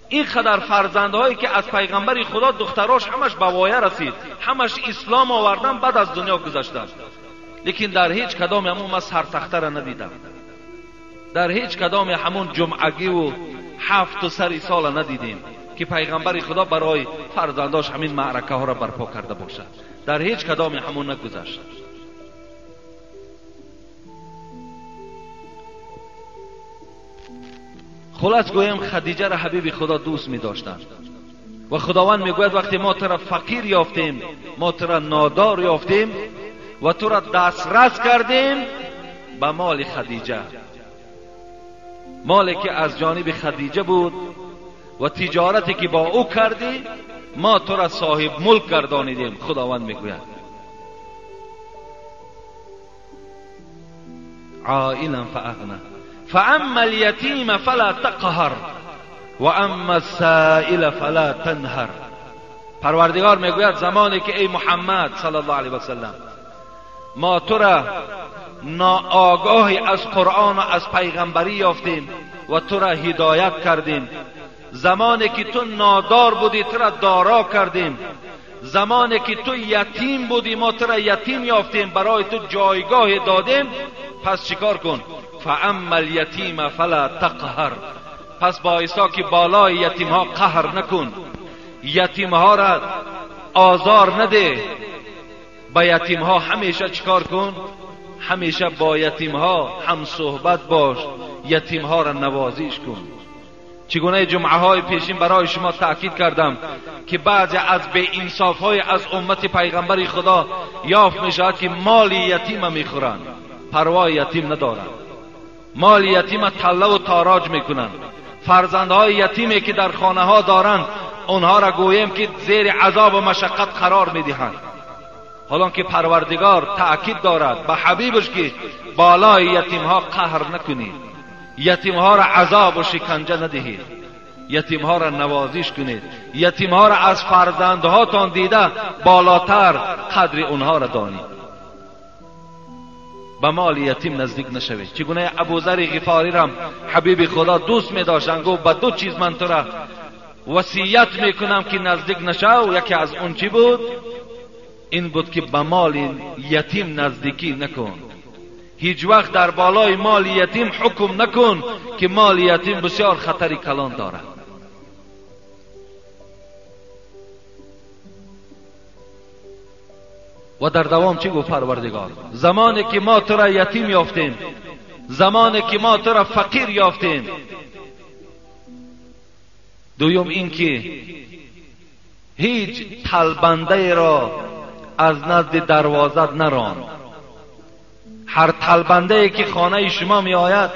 این قدر فرزندهایی که از پیغمبر خدا دختراش همش به وایه رسید، همش اسلام آوردن، بعد از دنیا گذشتند. لیکن در هیچ کدام همون من سرتخته را ندیدم. در هیچ کدام همون جمعگی و 7 و سری سال ندیدیم که پیغمبر خدا برای فرزنداش همین معرکه ها را برپا کرده باشد. در هیچ کدام همون نگذشت. خلاص گویم خدیجه را حبیب خدا دوست می داشتند و خداوند می گوید وقتی ما تو را فقیر یافتیم، ما تو را نادار یافتیم و تو را دسترس کردیم به مال خدیجه، مالی که از جانب خدیجه بود و تجارتی که با او کردی، ما تو را صاحب ملک گردانیدیم. خداوند می گوید عائلا فاغنى فاما اليتیم فلا تقهر و اما السائل فلا تنهر. پروردگار میگوید زمانی که ای محمد صلی الله علیه و سلم ما تو را ناآگاهی از قرآن و از پیغمبری یافتیم و تو را هدایت کردیم، زمانی که تو نادار بودی تو را دارا کردیم، زمانی که تو یتیم بودی ما تو را یتیم یافتیم، برای تو جایگاه دادیم، پس چیکار کن؟ فاما الیتیم فلا تقهر، پس بایستا که بالای یتیم ها قهر نکن، یتیم ها را آزار نده، با یتیم ها همیشه چیکار کن؟ همیشه با یتیم ها هم صحبت باش، یتیم ها را نوازش کن. چگونه جمعه های پیشین برای شما تأکید کردم که بعضی از بی انصاف های از امت پیغمبر خدا یافت می شود که مال یتیم میخورند، پروای یتیم ندارند، مال یتیم تله و تاراج میکنند. فرزندهای یتیمی که در خانه ها دارند اونها را گویم که زیر عذاب و مشقت قرار میدهند، حالان که پروردگار تأکید دارد به حبیبش که بالای یتیم ها قهر نکنید، یتیم ها را عذاب و شکنجه ندهید، یتیم ها را نوازش کنید، یتیم ها را از فرزندهاتان دیده بالاتر قدر اونها را دانید، به مال یتیم نزدیک نشوید. چگونه ابوذر غفاری را حبیب خدا دوست می داشتند، گفت به 2 چیز من تو را وصیت میکنم که نزدیک نشو. یکی از اون چی بود؟ این بود که به مال یتیم نزدیکی نکن. هیچ وقت در بالای مال یتیم حکم نکن که مال یتیم بسیار خطری کلان دارد. و در دوام چی گفت پروردگار؟ زمانی که ما تو را یتیم یافتیم، زمانی که ما تو را فقیر یافتیم، دویم این که هیچ طلبنده را از نزد دروازت نران. هر طلبنده که خانه شما می آید،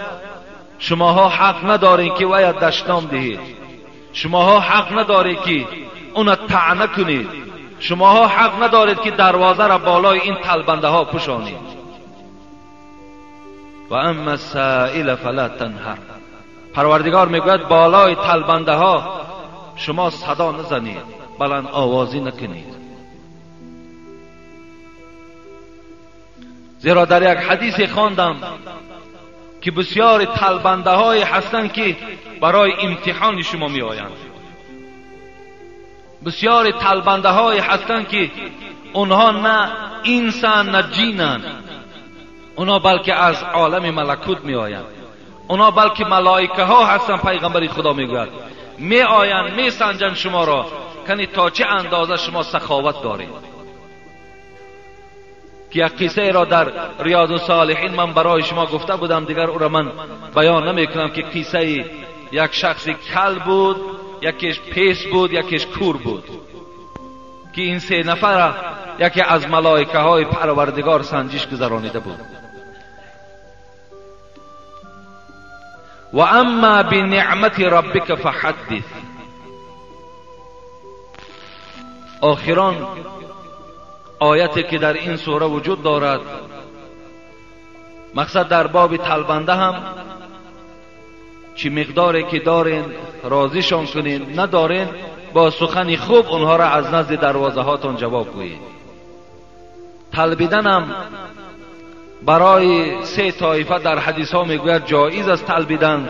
شماها حق ندارید که وی دشنام دهید، شماها حق ندارید که اون طعنه کنید، شماها حق ندارید که دروازه را بالای این طلبنده ها پوشانید. و اما السائل فلا تنهر. پروردگار میگوید بالای طلبنده ها شما صدا نزنید، بلند آوازی نکنید. زیرا در یک حدیث خواندم که بسیار طلبنده های هستند که برای امتحان شما می آیند. بسیار طلبنده های هستند که اونها نه انسان نه جینند، اونها بلکه از عالم ملکوت می آیند، اونها بلکه ملائکه ها هستند. پیغمبر خدا می گوید می آیند می سنجند شما را کنی تا چه اندازه شما سخاوت دارید. که یک قصه را در ریاض الصالحین من برای شما گفته بودم، دیگر او را من بیان نمی کنم، که قصه یک شخص کل بود، یکیش پیس بود، یکیش کور بود، که این سه نفر یکی از ملائکه های پروردگار سنجش گذرانیده بود. و اما بنعمت ربک فحدث. آخران آیتی که در این سوره وجود دارد، مقصد در باب طلبنده هم چی مقداری که دارین راضیشان کنین، ندارین با سخن خوب اونها را از نزد دروازه هاتون جواب گویید. طلبیدن هم برای سه طایفه در حدیث ها میگوید جایز است طلبیدن،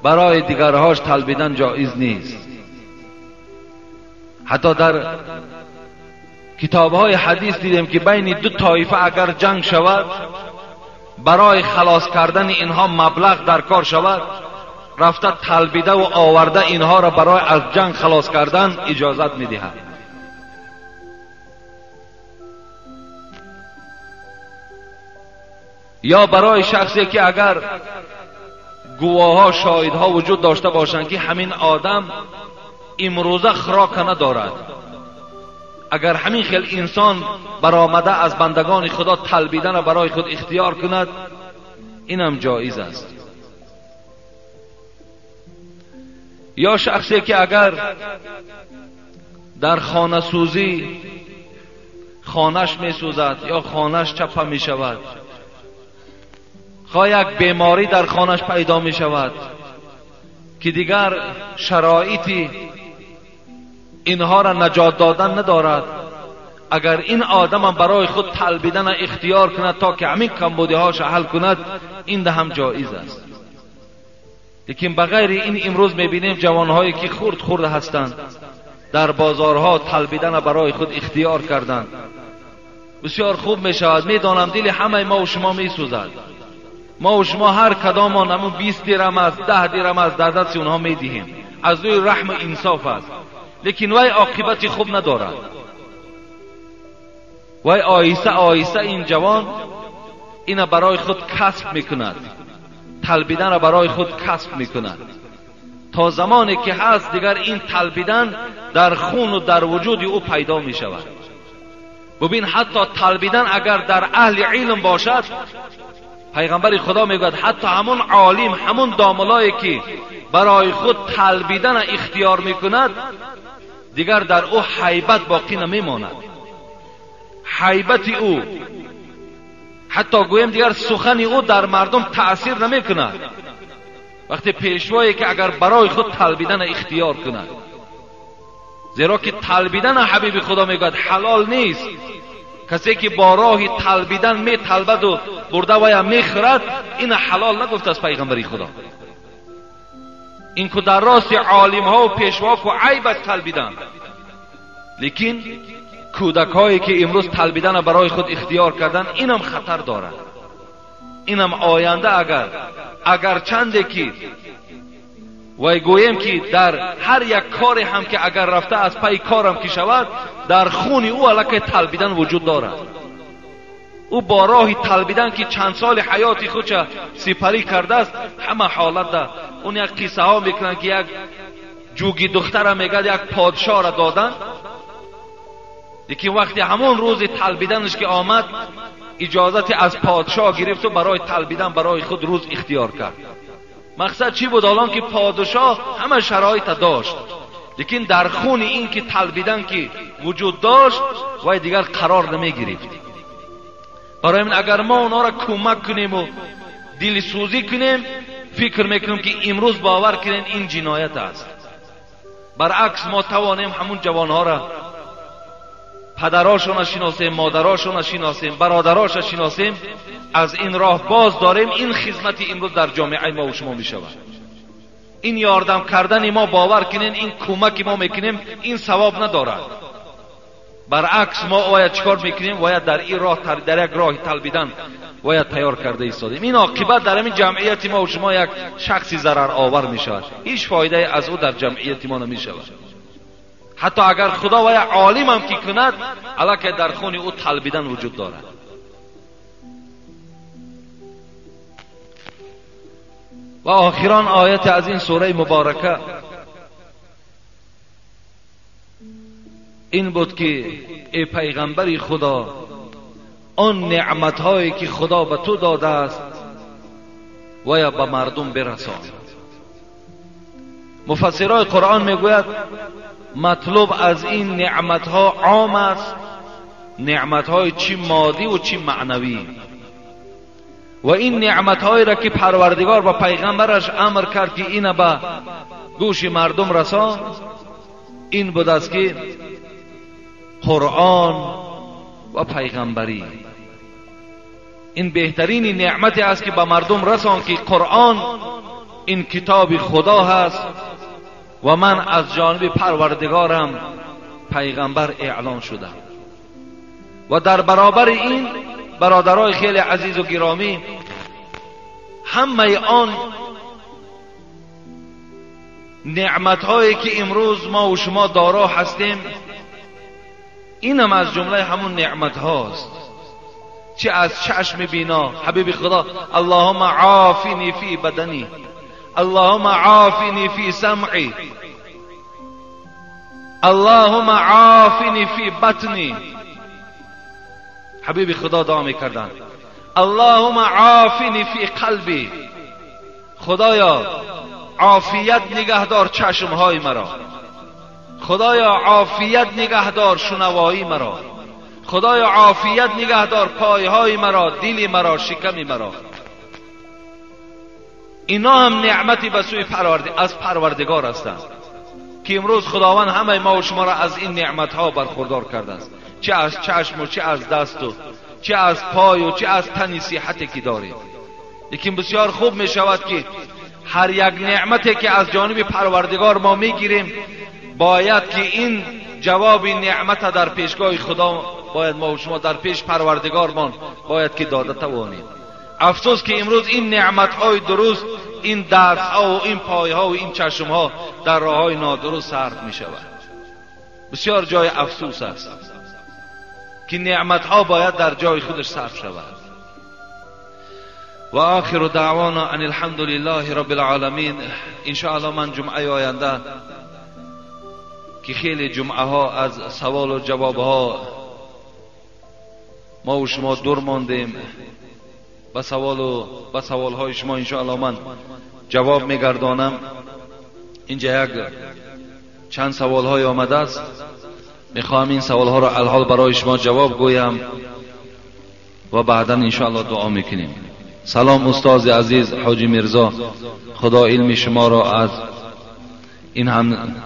برای دیگرهاش طلبیدن جایز نیست. حتی در کتاب های حدیث دیدیم که بین دو طایفه اگر جنگ شود، برای خلاص کردن اینها مبلغ در کار شود، رفته طلبیده و آورده اینها را برای از جنگ خلاص کردن اجازت میدهد. یا برای شخصی که اگر گواها شاهدها وجود داشته باشند که همین آدم امروزه خوراک ندارد، اگر همین خیل انسان برآمده از بندگان خدا طلبیدن را برای خود اختیار کند، اینم جایز است. یا شخصی که اگر در خانه سوزی خانهش می سوزد یا خانهش چپه می شود، خواه یک بیماری در خانهش پیدا می شود که دیگر شرایطی اینها را نجات دادن ندارد، اگر این آدم هم برای خود طلبیدن اختیار کند تا که همین کمبودی هاش حل کند، این ده هم جایز است. لیکن بغیر این امروز میبینیم جوانهایی که خرد هستند در بازارها طلبیدن برای خود اختیار کردند. بسیار خوب میشود، میدانم دل همه ما و شما میسوزد، ما و شما هر کدام ما 20 درم است، 10 درم است در دست اونها میدهیم، از روی رحم و انصاف است. لیکن وی عاقبت خوب ندارد. وی آیسته این جوان اینا برای خود کسب میکند، طلبیدن را برای خود کسب میکند، تا زمانی که هست دیگر این طلبیدن در خون و در وجود او پیدا میشود. ببین حتی طلبیدن اگر در اهل علم باشد، پیغمبر خدا میگوید حتی همون عالم، همون داملایی که برای خود طلبیدن اختیار میکند، دیگر در او هیبت باقی نمیماند. هیبت او، حتی گویم دیگر سخن او در مردم تأثیر نمیکند. وقتی پیشوایی که اگر برای خود طلبیدن اختیار کند، زیرا که طلبیدن حبیب خدا میگوید حلال نیست. کسی که با راه طلبیدن می طلبد و برده ویا می خورد، این حلال نگفته است پیغمبر خدا. این که در راست عالم ها و پیشوا که عیبت طلبیدن، لیکن کودک هایی که امروز طلبیدن برای خود اختیار کردن، اینم خطر دارد. اینم آینده اگر چنده که و گویم که در هر یک کاری هم که اگر رفته از پای کارم که شود، در خون او الک طلبیدن وجود دارد. او با راه طلبیدن که چند سال حیات خودش سپری کرده است، همه حالت ده. اون یک قصه ها میکنن که یک جوگی دختر میگه یک پادشاه را دادن، لیکن وقتی همون روز طلبیدنش که آمد، اجازت از پادشاه گرفت و برای طلبیدن برای خود روز اختیار کرد. مقصد چی بود؟ الان که پادشاه همه شرایط داشت، لیکن در خون این که طلبیدن که وجود داشت و دیگر قرار نمی گرفت. برای این اگر ما اونا را کمک کنیم و دل سوزی کنیم، فکر میکنیم که امروز باور کنین این جنایت است. برعکس ما توانیم همون جوانها را، پدراشون شناسیم، مادراشون شناسیم، برادراش شناسیم، از این راه باز داریم. این خدمت امروز در جامعه ما و شما می شود. این یاردم کردن ما باور کنین این کمک ما میکنیم، این ثواب ندارد. برعکس ما باید چیکار میکنیم؟ باید در این راه، در یک راه طلبیدن باید تیار کرده ایستادیم. این عاقبت در همین جمعیت ما و شما یک شخصی ضرر آور می شود، هیچ فایده از او در جمعیت ما نمی شود. حتی اگر خدا و یک عالم هم که کند، البته در خون او طلبیدن وجود دارد. و آخران آیت از این سوره مبارکه این بود که ای پیغمبر خدا، آن نعمت‌هایی که خدا به تو داده است و یا به مردم برسان. مفسرای قرآن میگوید مطلوب از این نعمت‌ها عام است، نعمت‌های چی مادی و چی معنوی. و این نعمت‌هایی را که پروردگار با پیغمبرش امر کرد که این به گوش مردم رسان، این بود است که قرآن و پیغمبری. این بهترین نعمت است که به مردم رسان که قرآن این کتاب خدا هست و من از جانب پروردگارم پیغمبر اعلان شده. و در برابر این برادرای خیلی عزیز و گرامی، همه آن نعمت‌هایی که امروز ما و شما دارا هستیم، اینم از جمله همون نعمت هاست. چه از چشم بینا، حبیب خدا اللهم عافنی فی بدنی، اللهم عافنی فی سمعی، اللهم عافنی فی بطنی. حبیب خدا دعا میکردن اللهم عافنی فی قلبی، خدایا عافیت نگهدار چشمهای مرا، خدایا عافیت نگهدار شنوایی مرا، خدایا عافیت نگهدار پایهای مرا، دل مرا، شکم مرا. اینا هم نعمتی به سوی از پروردگار هستند که امروز خداوند همه ما و شما را از این نعمتها برخوردار کرده است، چه از چشم و چه از دست و چه از پای و چه از تن صحتی که داریم. لیکن بسیار خوب می شود که هر یک نعمتی که از جانب پروردگار ما میگیریم، باید که این جواب نعمت در پیشگاه خدا باید ما و شما در پیش پروردگارمان باید که داده توانیم. افسوس که امروز این نعمت‌های درست، این دست‌ها و این پای‌ها و این چشم‌ها در راه‌های نادرست صرف می‌شود. بسیار جای افسوس است که نعمت‌ها باید در جای خودش صرف شود. و آخر دعوانا ان الحمد لله رب العالمین. ان شاء الله من جمعه آینده که خیلی جمعه ها از سوال و جواب ها ما و شما دور ماندیم، به سوال های شما ان شاء الله من جواب میگردانم. اینجا یک چند سوال های آمده است، میخواهم این سوال ها را الحال برای شما جواب گویم و بعدا ان شاء الله دعا میکنیم. سلام استاد عزیز حاجی میرزا، خدا علم شما را از این هم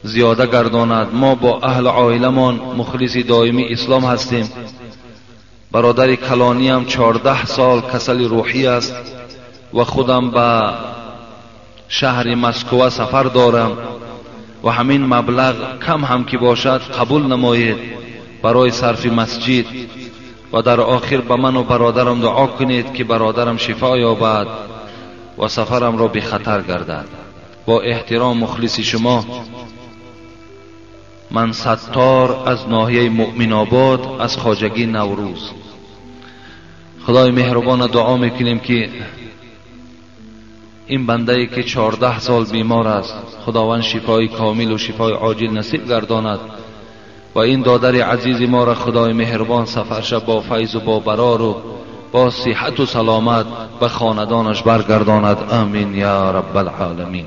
زیاده گرداند. ما با اهل عائلمان مخلصی دائمی اسلام هستیم. برادر کلانی هم 14 سال کسل روحی است و خودم به شهر مسکو سفر دارم و همین مبلغ کم هم که باشد قبول نمایید برای صرف مسجد و در آخر به من و برادرم دعا کنید که برادرم شفا یابد و سفرم را بی خطر گردد. با احترام مخلص شما، من ستار از ناحیه مؤمن آباد از خواجگی نوروز. خدای مهربان دعا میکنیم که این بنده ای که 14 سال بیمار است خداوند شفای کامل و شفای عاجل نصیب گرداند و این دادر عزیز ما را خدای مهربان سفرش با فیض و با برار و با صحت و سلامت به خاندانش برگرداند. آمین یا رب العالمین.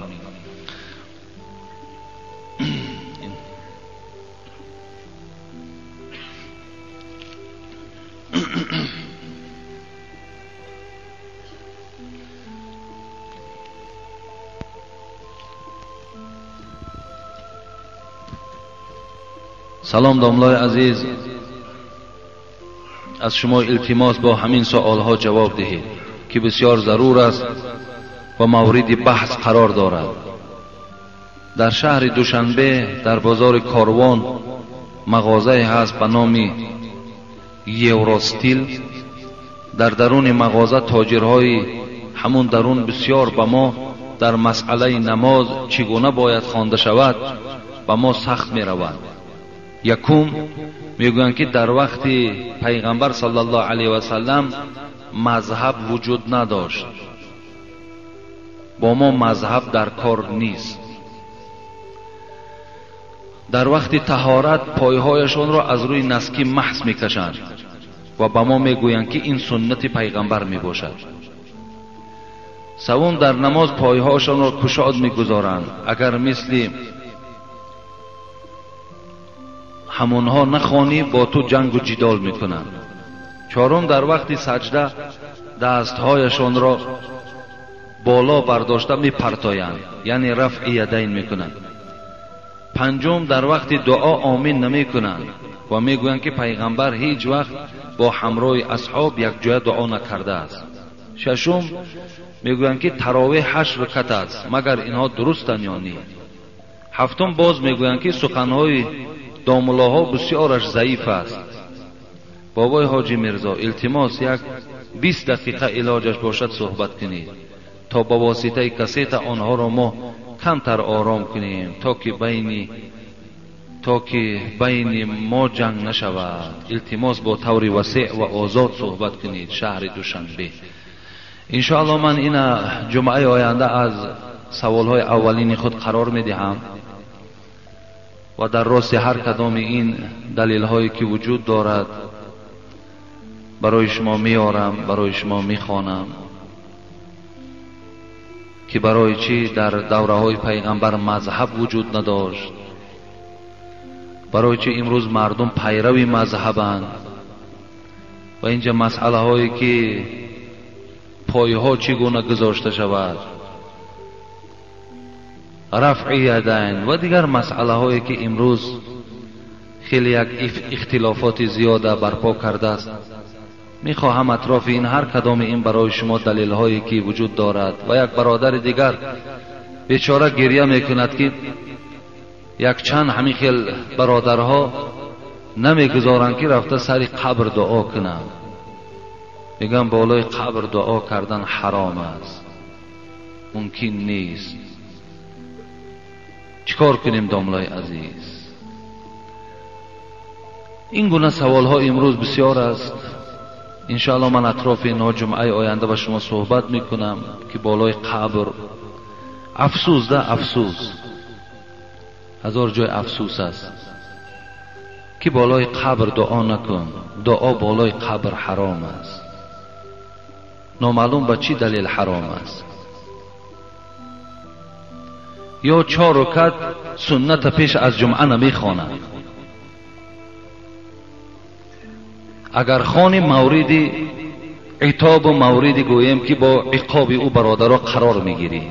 سلام داملای عزیز، از شما التماس با همین سوالها جواب دهید که بسیار ضرور است و مورد بحث قرار دارد. در شهر دوشنبه در بازار کاروان مغازه هست به نام یوروستیل. در درون مغازه تاجرهای همون درون بسیار به ما در مسئله نماز چگونه باید خوانده شود به ما سخت می روند. یکم میگویند که در وقت پیغمبر صلی الله علیه و سلم مذهب وجود نداشت، با ما مذهب در کار نیست. در وقت طهارت پایهایشان را از روی نسکی محض میکشند و به ما میگویند که این سنت پیغمبر میباشد. سوم در نماز پایهایشان را گشاد میگذارند اگر مثل همونها نخوانی با تو جنگ و جدال میکنند. چهارم در وقت سجده دستهایشان را بالا برداشته میپرتایند، یعنی رفع یدین میکنند. پنجم در وقت دعا آمین نمیکنند و میگویند که پیغمبر هیچ وقت با همراه اصحاب یک جای دعا نکرده است. ششم میگویند که تراویح 8 رکعت است، مگر اینها درستند یا نه؟ هفتم باز میگویند که سخنهای داملاها بسیارش ضعیف است. بابای حاجی میرزا التماس یک 20 دقیقه علاجش باشد صحبت کنید تا با واسطه کسیت آنها را ما کمتر آرام کنیم تا که بین ما جنگ نشود. التماس با طور وسیع و آزاد صحبت کنید. شهر دوشنبه انشاءالله من این جمعه آینده از سوالهای اولین خود قرار میدهم و در راست هر کدام این دلیل هایی که وجود دارد برای شما میارم، برای شما میخوانم که برای چی در دوره های پیغمبر مذهب وجود نداشت، برای چی امروز مردم پیروی مذهبند و اینجا مسئله هایی که پایه ها چگونه گذاشته شود، رفع یدین و دیگر مسئله هایی که امروز خیلی یک اختلافات زیاده برپا کرده است. میخواهم اطراف این هر کدام این برای شما دلیل هایی که وجود دارد و یک برادر دیگر بیچاره گریه میکند که یک چند همین خیل برادرها نمیگذارند که رفته سر قبر دعا کنند. میگم بالای قبر دعا کردن حرام است، ممکن نیست. چیکار کنیم داملای عزیز؟ این گونه سوال ها امروز بسیار است. انشاءالله من اطراف اینها جمعه آینده با شما صحبت میکنم که بالای قبر افسوس ده افسوس، هزار جای افسوس است که بالای قبر دعا نکن. دعا بالای قبر حرام است، نامعلوم به چی دلیل حرام است. یا 4 رکعت سنت پیش از جمعه نمیخوانند، اگر خوانی مورد عتاب و مورد گویم که با عقاب او برادرها قرار میگیری.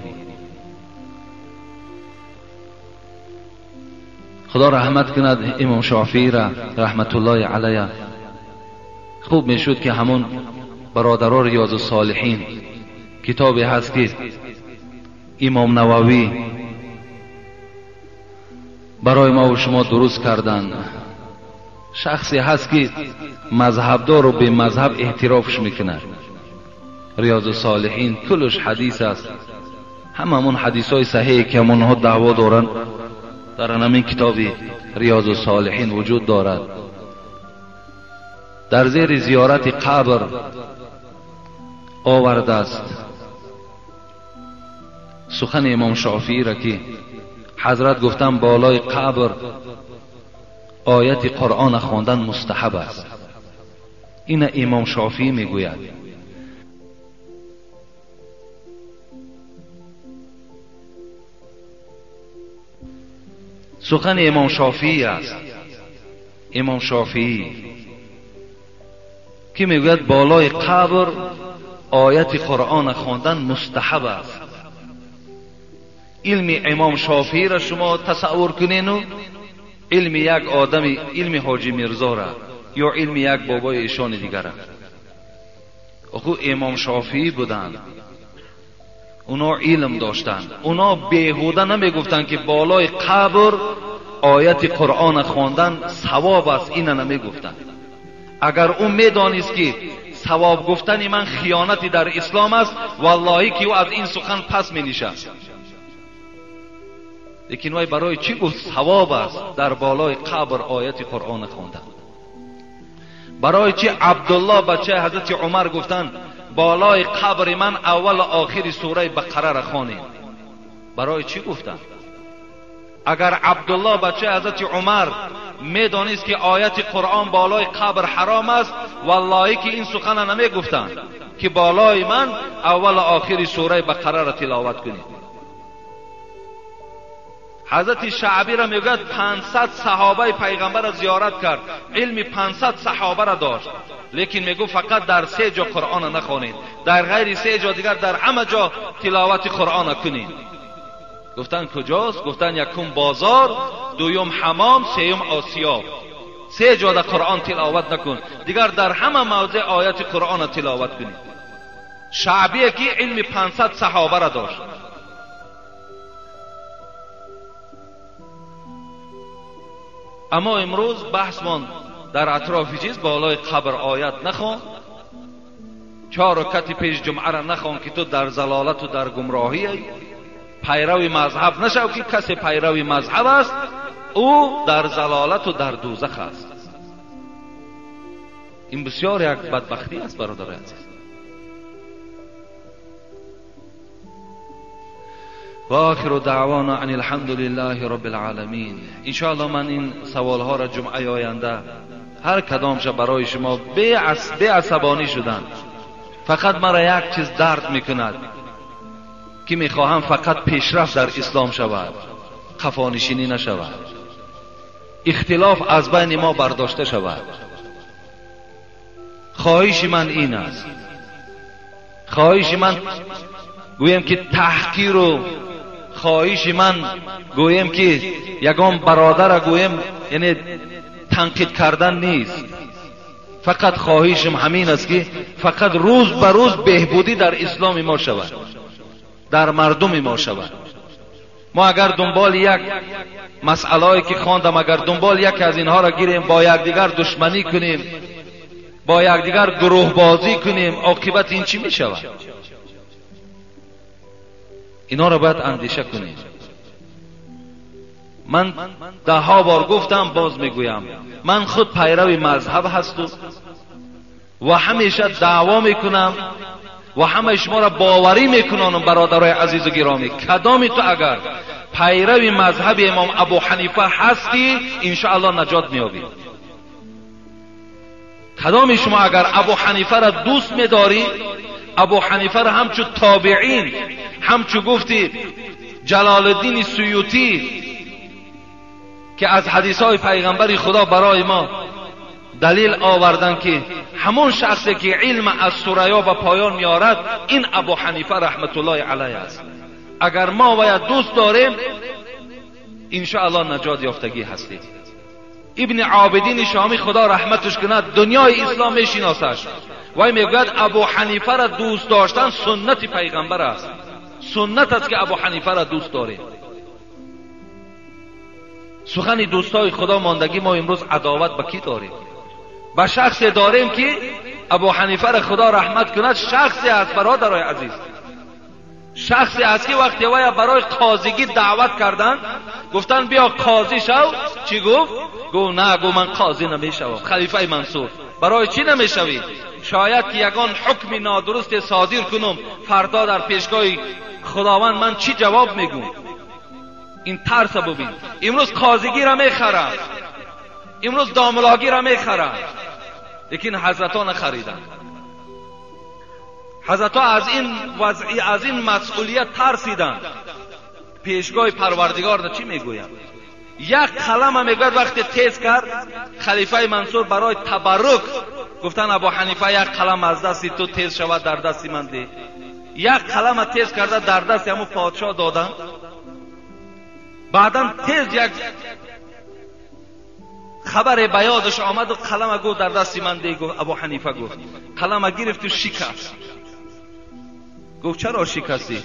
خدا رحمت کند امام شافعی را رحمت الله علیه. خوب میشد که همون برادرها ریاض الصالحین کتابی هست که امام نووی برای ما و شما درست کردن. شخصی هست که مذهبدار و به مذهب اعترافش میکنه. ریاض الصالحین کلش حدیث است، همون حدیث های صحیحی که همونها دعوا دارن در همین کتاب ریاض الصالحین وجود دارد. در زیر زیارت قبر آورده است سخن امام شافعی را که حضرت گفتن بالای قبر آیت قرآن خواندن مستحب است. این امام شافعی میگوید. سخن امام شافعی است. امام شافعی که میگوید بالای قبر آیت قرآن خواندن مستحب است. علم امام شافعی را شما تصور کنین و علم یک آدم، علم حاجی میرزا را یا علم یک بابای ایشان دیگر را. اخو امام شافعی بودند، اونا علم داشتند، اونا بیهوده نمیگفتند که بالای قبر آیت قرآن خواندن ثواب است. این نمیگفتند. اگر اون میدانست که ثواب گفتن من خیانتی در اسلام است، والله که او از این سخن پس می نشست. لیکن وای برای چی گفت ثواب است در بالای قبر آیت قرآن خواندن؟ برای چی عبدالله بچه حضرت عمر گفتن بالای قبر من اول و آخر سوره بقره را خوانید؟ برای چی گفتن؟ اگر عبدالله بچه حضرت عمر میدانست که آیت قرآن بالای قبر حرام است، والله که این سخن نمی گفتن که بالای من اول و آخر سوره بقره را تلاوت کنید. حضرت شعبی را میگوید 500 صحابه پیغمبر را زیارت کرد، علم 500 صحابه را داشت، لیکن میگو فقط در 3 جا قرآن نخوانید، در غیر 3 جا دیگر در همه جا تلاوت قرآن کنید. گفتن کجاست؟ گفتن یکم بازار، دوم حمام، سوم آسیاب. 3 جا در قرآن تلاوت نکن، دیگر در همه موضع آیت قرآن تلاوت کنید. شعبی که علم 500 صحابه را داشت. اما امروز بحثمان در اطراف چیز بالای قبر آیت نخوان، 4 رکعت پیش جمعه را نخوان که تو در ضلالت و در گمراهی ای. پیروی مذهب نشو که کسی پیروی مذهب است او در ضلالت و در دوزخ است. این بسیار یک بدبختی است برادر عزیز. و آخر دعوانا ان الحمد لله رب العالمین. انشاءالله من این سوال ها را جمعه آینده هر کدامش برای شما به عصبانی شدن. فقط مرا یک چیز درد میکند که میخواهم فقط پیشرفت در اسلام شود، خفانشینی نشود، اختلاف از بین ما برداشته شود. خواهش من این است، خواهش من گویم که تحقیر و خواهش من گویم که یگان برادر گویم یعنی تنقید کردن نیست. فقط خواهشم همین است که فقط روز به روز بهبودی در اسلام ما شود، در مردم ما شود. ما اگر دنبال یک مسئله‌ای که خواندم، اگر دنبال یک از اینها را گیریم، با یکدیگر دشمنی کنیم، با یکدیگر گروه بازی کنیم، عاقبت این چی می شود؟ اینا را باید اندیشه کنیم. من 10 بار گفتم، باز میگویم، من خود پیرو مذهب هستم و همیشه دعوا میکنم و همه شما را باوری میکنم برادرای عزیز و گرامی، کدام تو اگر پیرو مذهب امام ابو حنیفه هستی انشاءالله نجات میابی. کدام شما اگر ابو حنیفه را دوست میداری، ابو حنیفه را همچو تابعین، همچو گفتی جلال الدین سیوطی که از حدیث های پیغمبر خدا برای ما دلیل آوردن که همون شخصی که علم از ثریا به پایان میارد این ابو حنیفه رحمت الله علیه است. اگر ما باید دوست داریم انشاءالله نجات یافتگی هستیم. ابن عابدین شامی خدا رحمتش کند دنیای اسلام میشناسش و میگوید ابو حنیفه را دوست داشتن سنت پیغمبر است. سنت است که ابو حنیفه را دوست داریم. سخن دوستای خدا ماندگی ما امروز عداوت به کی داریم؟ به شخص داریم که ابو حنیفه را خدا رحمت کند، شخصی است برادرای عزیز، شخصی است که وقتی وی برای قاضیگی دعوت کردن، گفتن بیا قاضی شو، چی گفت؟ گفت نه، گفت من قاضی نمیشوم. خلیفه منصور: برای چی نمیشوی؟ شاید که یگان حکم نادرست صادر کنم، فردا در پیشگاه خداوند من چی جواب میگم؟ این ترس ببین. امروز قاضیگی را میخرن، امروز داملاگی را میخرن، لیکن حضرتان نخریدن. حضرت از این وضعی، از این مسئولیت ترسیدن. پیشگاه پروردگار چی میگویم؟ یک قلم میگوید وقتی تیز کرد خلیفه منصور برای تبرک، گفتن ابو حنیفه یک قلم از دستی تو تیز شود در دستی من ده. یک قلم تیز کرده در دست همون پادشاه دادن. بعدا تیز یک خبر بیادش آمد و قلم گفت در دستی من ده. گفت ابو حنیفه گفت قلم گرفت و شکست. گفت چرا شکستی؟